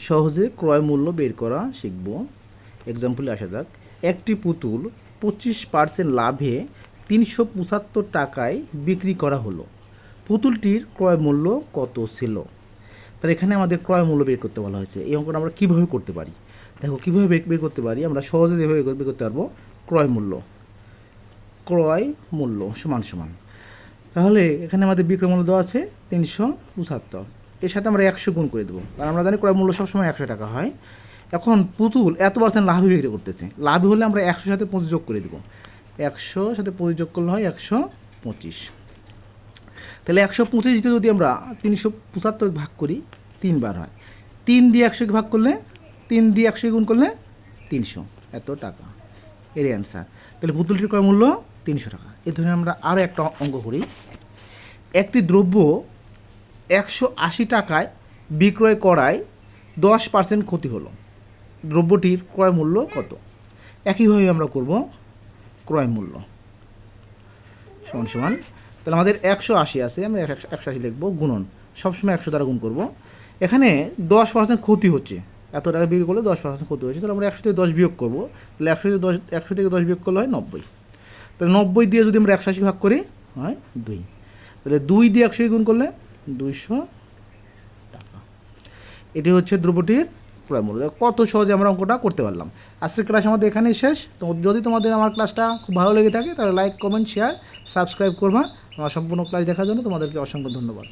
সহজে ক্রয় মূল্য বের করা শিখব। এক্সাম্পলে আসা যাক। একটি পুতুল 25% লাভে 375 টাকায় বিক্রি করা হলো। পুতুলটির ক্রয় মূল্য কত ছিল? তাহলে এখানে আমাদের ক্রয় মূল্য বের করতে বলা হয়েছে। এই অঙ্কটা আমরা কীভাবে করতে পারি? দেখো কীভাবে বের করতে পারি। আমরা সহজে যেভাবে বের করতে পারবো, ক্রয় মূল্য সমান সমান, তাহলে এখানে আমাদের বিক্রয় মূল্য দেওয়া আছে 375, এর সাথে আমরা 100 গুণ করে দেবো, কারণ আমরা জানি ক্রয় মূল্য সবসময় 100 টাকা হয়। এখন পুতুল এত % লাভে বিক্রি করতেছে, লাভে হলে আমরা 100 সাথে 25 যোগ করে দেবো। 100 সাথে 25 যোগ করলে হয় 125। তাহলে 125 দিয়ে যদি আমরা 375 ভাগ করি 3 বার হয়। 3 দিয়ে 100 ভাগ করলে, 3 দিয়ে 100 গুণ করলে 300, এত টাকা এর অ্যান্সার। তাহলে পুতুলটির ক্রয় মূল্য 300 টাকা। এই ধরনের আমরা আরও একটা অঙ্ক করি। একটি দ্রব্য 180 টাকায় বিক্রয় করায় 10% ক্ষতি হলো। দ্রব্যটির ক্রয় মূল্য কত? একইভাবে আমরা করব ক্রয় মূল্য সমান সমান। তাহলে আমাদের 180 আছে, আমরা 180 লিখব, গুণন সবসময় 100 দ্বারা গুণ করব। এখানে 10% ক্ষতি হচ্ছে, এত টাকা বিক্রি করলে 10% ক্ষতি হচ্ছে, তাহলে আমরা 100 থেকে 10 বিয়োগ করবো। তাহলে 100 থেকে 10 বিয়োগ করলে হয় 90। তাহলে 90 দিয়ে যদি আমরা 180 ভাগ করি হয় 2। তাহলে 2 দিয়ে 100 গুণ করলে 200 টাকা। এটি হচ্ছে দ্রব্যটির ক্রয় মূল্য। কত সহজে আমরা অঙ্কটা করতে পারলাম। আজকের ক্লাস আমাদের এখানেই শেষ। তো যদি তোমাদের আমার ক্লাসটা খুব ভালো লেগে থাকে তাহলে লাইক, কমেন্ট, শেয়ার, সাবস্ক্রাইব করবা। আমার সম্পূর্ণ ক্লাস দেখার জন্য তোমাদেরকে অসংখ্য ধন্যবাদ।